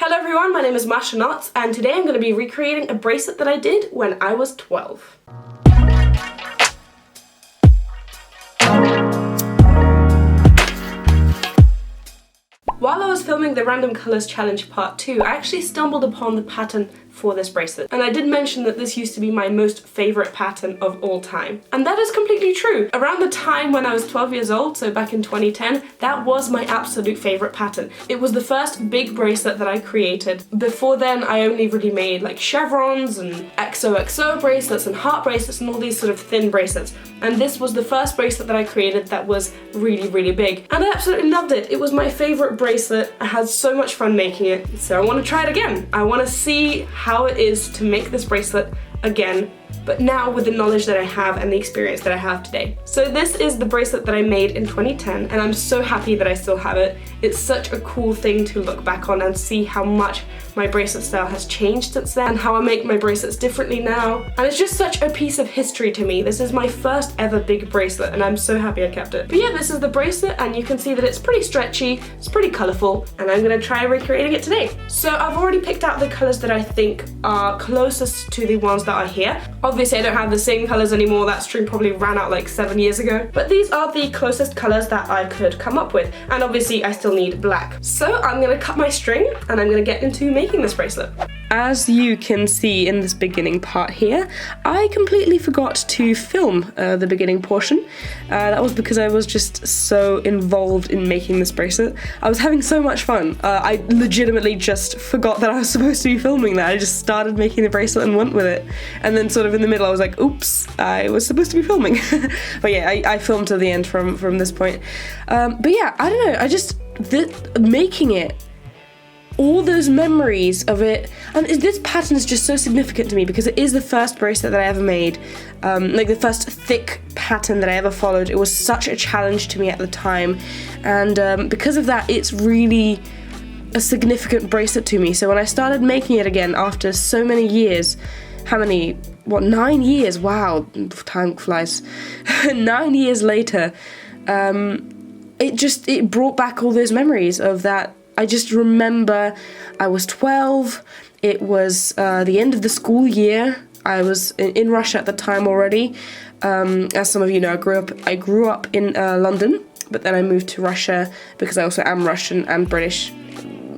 Hello everyone, my name is Masha and today I'm going to be recreating a bracelet that I did when I was 12. While I was filming the Random Colours Challenge Part 2, I actually stumbled upon the pattern for this bracelet. And I did mention that this used to be my most favourite pattern of all time. And that is completely true. Around the time when I was 12 years old, so back in 2010, that was my absolute favourite pattern. It was the first big bracelet that I created. Before then, I only really made like chevrons and XOXO bracelets and heart bracelets and all these sort of thin bracelets. And this was the first bracelet that I created that was really, really big. And I absolutely loved it. It was my favourite bracelet. I had so much fun making it. So I want to try it again. I want to see how it is to make this bracelet again, but now with the knowledge that I have and the experience that I have today. So this is the bracelet that I made in 2010 and I'm so happy that I still have it. It's such a cool thing to look back on and see how much my bracelet style has changed since then and how I make my bracelets differently now. And it's just such a piece of history to me. This is my first ever big bracelet and I'm so happy I kept it. But yeah, this is the bracelet and you can see that it's pretty stretchy, it's pretty colourful, and I'm gonna try recreating it today. So I've already picked out the colours that I think are closest to the ones that are here. Obviously I don't have the same colours anymore, that string probably ran out like 7 years ago. But these are the closest colours that I could come up with. And obviously I still need black. So I'm gonna cut my string and I'm gonna get into making this bracelet. As you can see in this beginning part here, I completely forgot to film the beginning portion. That was because I was just so involved in making this bracelet. I was having so much fun. I legitimately just forgot that I was supposed to be filming that. I just started making the bracelet and went with it. And then sort of in the middle I was like, oops, I was supposed to be filming. But yeah, I filmed to the end from this point. But yeah, I don't know, making it, all those memories of it, and this pattern is just so significant to me because it is the first bracelet that I ever made, like the first thick pattern that I ever followed. It was such a challenge to me at the time, and because of that, it's really a significant bracelet to me. So when I started making it again after so many years, 9 years? Wow, time flies. 9 years later, it brought back all those memories of that. I just remember I was 12, it was the end of the school year. I was in Russia at the time already. As some of you know, I grew up in London, but then I moved to Russia because I also am Russian and British.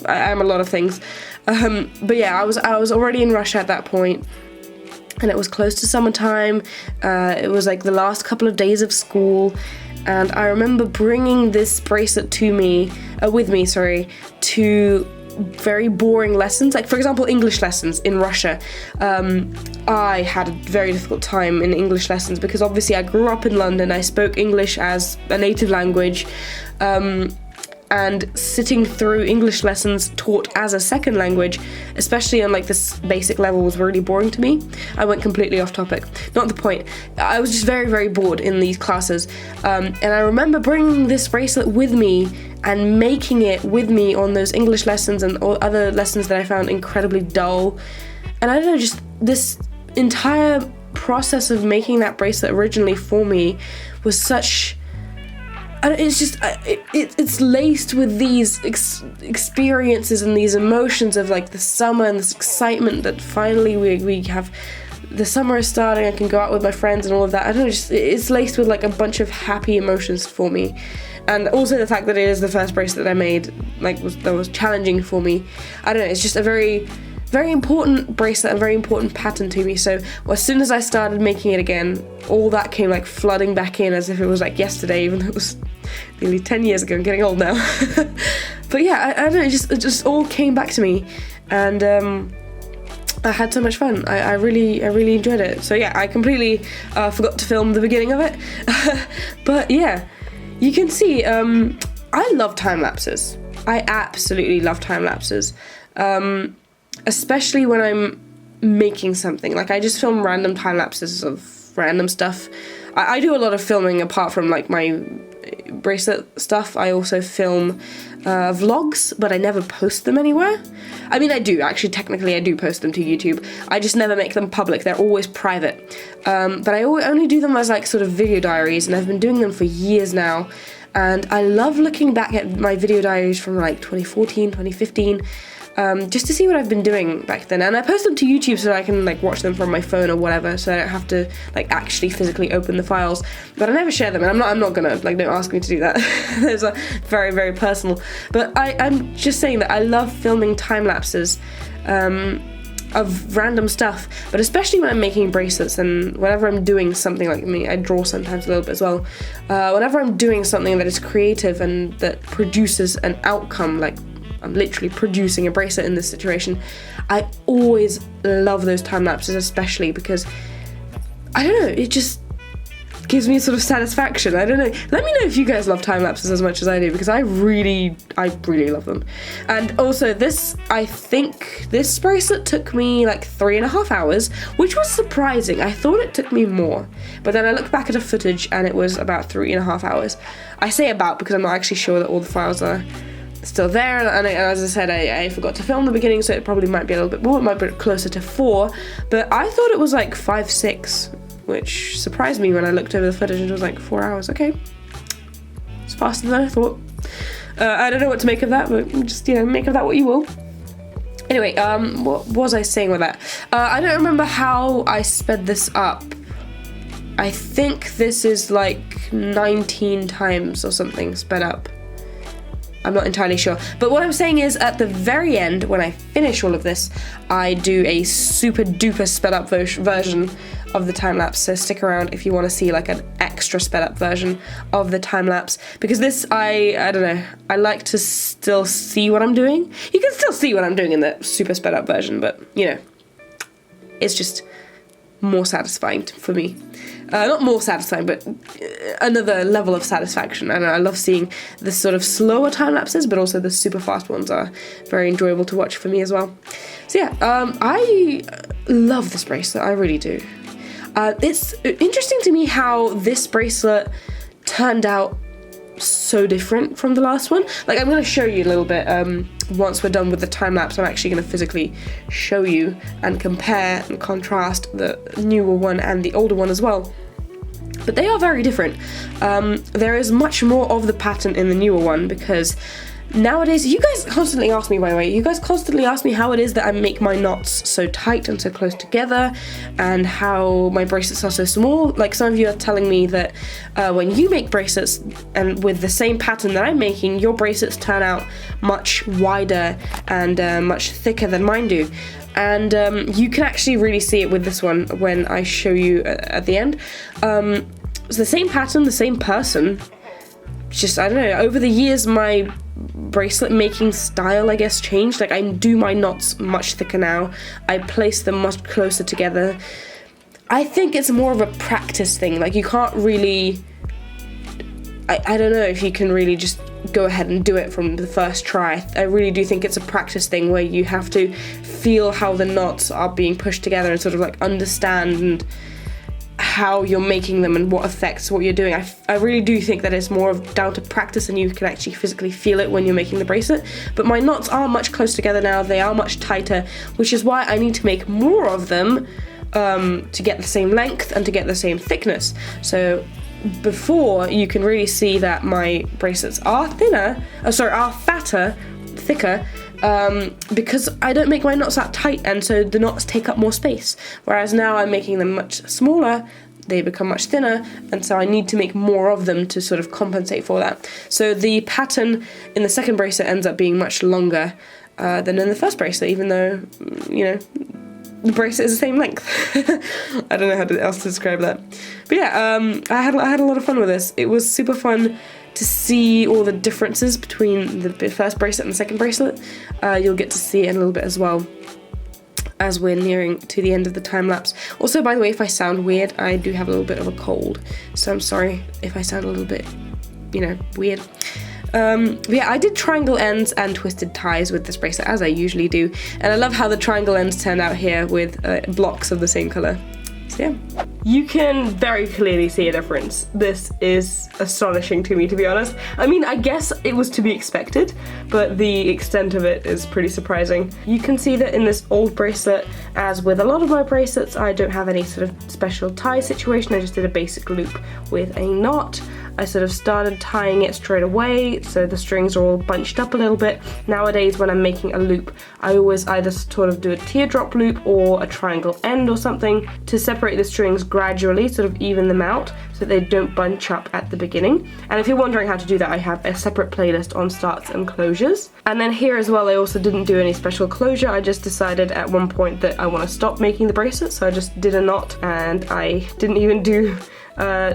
I am a lot of things. But yeah, I was already in Russia at that point. And it was close to summertime. It was like the last couple of days of school. And I remember bringing this bracelet with me, to very boring lessons. Like for example, English lessons in Russia. I had a very difficult time in English lessons because obviously I grew up in London. I spoke English as a native language. And sitting through English lessons taught as a second language, especially on like this basic level, was really boring to me. I went completely off topic. Not the point. I was just very, very bored in these classes. And I remember bringing this bracelet with me and making it with me on those English lessons and all other lessons that I found incredibly dull. And I don't know, just this entire process of making that bracelet originally for me was such... And it's just, it's laced with these experiences and these emotions of like the summer and this excitement that finally we have, the summer is starting, I can go out with my friends and all of that. I don't know, just, it's laced with like a bunch of happy emotions for me. And also the fact that it is the first bracelet I made, that was challenging for me. I don't know, it's just a very, very important bracelet, a very important pattern to me. So as soon as I started making it again, all that came like flooding back in as if it was like yesterday, even though it was nearly 10 years ago. I'm getting old now. But yeah, I don't know, it just all came back to me, and I had so much fun. I really enjoyed it. So yeah, I completely forgot to film the beginning of it. But yeah, you can see, I love time lapses. I absolutely love time lapses. Especially when I'm making something. Like I just film random time lapses of random stuff. I do a lot of filming apart from like my bracelet stuff. I also film vlogs, but I never post them anywhere. I mean, I do actually, technically I do post them to YouTube. I just never make them public. They're always private. But I only do them as like sort of video diaries, and I've been doing them for years now. And I love looking back at my video diaries from like 2014, 2015. just to see what I've been doing back then. And I post them to YouTube so that I can like watch them from my phone or whatever, so I don't have to like actually physically open the files. But I never share them, and I'm not gonna, like, don't ask me to do that. Those are very, very personal. But I'm just saying that I love filming time lapses of random stuff, but especially when I'm making bracelets and whenever I'm doing something, like me, I draw sometimes a little bit as well. Whenever I'm doing something that is creative and that produces an outcome, like I'm literally producing a bracelet in this situation, I always love those time lapses, especially because, I don't know, it just gives me a sort of satisfaction. I don't know. Let me know if you guys love time lapses as much as I do, because I really love them. And also I think this bracelet took me like 3.5 hours, which was surprising. I thought it took me more, but then I looked back at the footage and it was about 3.5 hours. I say about because I'm not actually sure that all the files are still there, and as I said, I forgot to film the beginning, so it probably might be a little bit more, it might be closer to 4, but I thought it was like 5, 6, which surprised me when I looked over the footage and it was like 4 hours. Okay, it's faster than I thought. I don't know what to make of that, but just, you know, make of that what you will. Anyway, what was I saying with that? I don't remember how I sped this up. I think this is like 19 times or something sped up. I'm not entirely sure. But what I'm saying is, at the very end, when I finish all of this, I do a super duper sped up version of the time lapse. So stick around if you want to see like an extra sped up version of the time lapse, because this, I don't know, I like to still see what I'm doing. You can still see what I'm doing in the super sped up version, but you know, it's just more satisfying for me. Not more satisfying, but another level of satisfaction. And I love seeing the sort of slower time lapses, but also the super fast ones are very enjoyable to watch for me as well. So yeah, I love this bracelet, I really do. It's interesting to me how this bracelet turned out so different from the last one. Like, I'm going to show you a little bit once we're done with the time lapse. I'm actually going to physically show you and compare and contrast the newer one and the older one as well. But they are very different. There is much more of the pattern in the newer one, because nowadays, you guys constantly ask me, by the way, you guys constantly ask me how it is that I make my knots so tight and so close together, and how my bracelets are so small. Like, some of you are telling me that when you make bracelets and with the same pattern that I'm making, your bracelets turn out much wider and much thicker than mine do. And you can actually really see it with this one when I show you at the end. It's the same pattern, the same person, just, I don't know, over the years my bracelet making style, I guess, changed. Like, I do my knots much thicker now. I place them much closer together. I think it's more of a practice thing. Like, you can't really, I don't know if you can really just go ahead and do it from the first try. I really do think it's a practice thing where you have to feel how the knots are being pushed together and sort of like understand how you're making them and what affects what you're doing. I really do think that it's more down to practice, and you can actually physically feel it when you're making the bracelet. But my knots are much closer together now, they are much tighter, which is why I need to make more of them to get the same length and to get the same thickness. So before, you can really see that my bracelets are fatter, thicker, because I don't make my knots that tight, and so the knots take up more space. Whereas now I'm making them much smaller, they become much thinner, and so I need to make more of them to sort of compensate for that. So the pattern in the second bracelet ends up being much longer than in the first bracelet, even though, you know, the bracelet is the same length. I don't know how else to describe that. But yeah, I had a lot of fun with this. It was super fun to see all the differences between the first bracelet and the second bracelet. You'll get to see it in a little bit as well as we're nearing to the end of the time lapse. Also, by the way, if I sound weird, I do have a little bit of a cold, so I'm sorry if I sound a little bit, you know, weird. But yeah, I did triangle ends and twisted ties with this bracelet, as I usually do, and I love how the triangle ends turned out here with blocks of the same colour. So yeah. You can very clearly see a difference. This is astonishing to me, to be honest. I mean, I guess it was to be expected, but the extent of it is pretty surprising. You can see that in this old bracelet, as with a lot of my bracelets, I don't have any sort of special tie situation. I just did a basic loop with a knot. I sort of started tying it straight away, so the strings are all bunched up a little bit. Nowadays when I'm making a loop, I always either sort of do a teardrop loop or a triangle end or something to separate the strings gradually, sort of even them out so that they don't bunch up at the beginning. And if you're wondering how to do that, I have a separate playlist on starts and closures. And then here as well, I also didn't do any special closure. I just decided at one point that I want to stop making the bracelet, so I just did a knot, and I didn't even do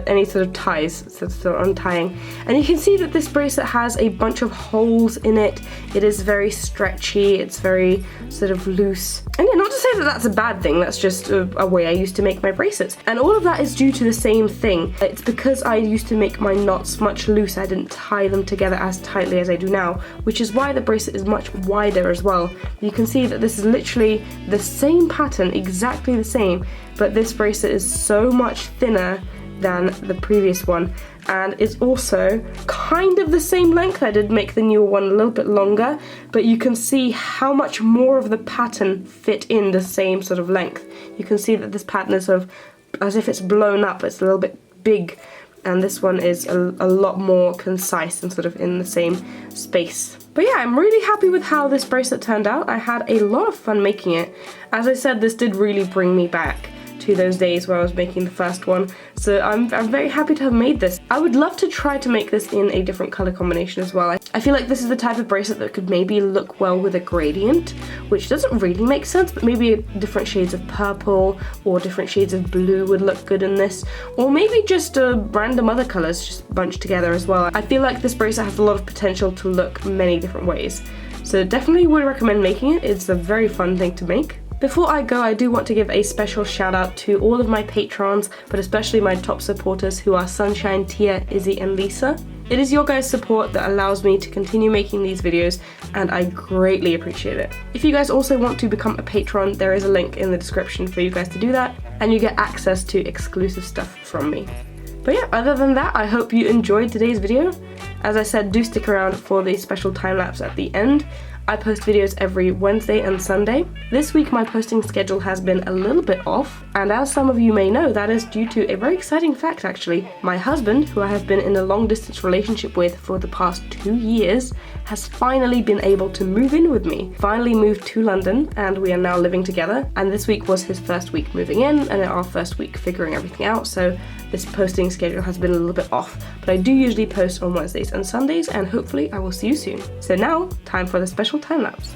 any sort of ties, so sort of untying. And you can see that this bracelet has a bunch of holes in it. It is very stretchy, it's very sort of loose. And yeah, not to say that that's a bad thing, that's just a way I used to make my bracelets. And all of that is due to the same thing. It's because I used to make my knots much looser, I didn't tie them together as tightly as I do now, which is why the bracelet is much wider as well. You can see that this is literally the same pattern, exactly the same, but this bracelet is so much thinner than the previous one, and it's also kind of the same length. I did make the newer one a little bit longer, but you can see how much more of the pattern fit in the same sort of length. You can see that this pattern is sort of as if it's blown up, it's a little bit big, and this one is a lot more concise and sort of in the same space. But yeah, I'm really happy with how this bracelet turned out. I had a lot of fun making it. As I said, this did really bring me back to those days where I was making the first one, so I'm very happy to have made this. I would love to try to make this in a different color combination as well. I feel like this is the type of bracelet that could maybe look well with a gradient, which doesn't really make sense, but maybe different shades of purple or different shades of blue would look good in this, or maybe just random other colors just bunched together as well. I feel like this bracelet has a lot of potential to look many different ways, so definitely would recommend making it. It's a very fun thing to make. Before I go, I do want to give a special shout out to all of my patrons, but especially my top supporters who are Sunshine, Tia, Izzy and Lisa. It is your guys' support that allows me to continue making these videos, and I greatly appreciate it. If you guys also want to become a patron, there is a link in the description for you guys to do that, and you get access to exclusive stuff from me. But yeah, other than that, I hope you enjoyed today's video. As I said, do stick around for the special time lapse at the end. I post videos every Wednesday and Sunday. This week my posting schedule has been a little bit off, and as some of you may know, that is due to a very exciting fact actually. My husband, who I have been in a long distance relationship with for the past 2 years, has finally been able to move in with me. Finally moved to London, and we are now living together, and this week was his first week moving in and our first week figuring everything out, so this posting schedule has been a little bit off, but I do usually post on Wednesdays and Sundays, and hopefully I will see you soon. So now, time for the special time lapse.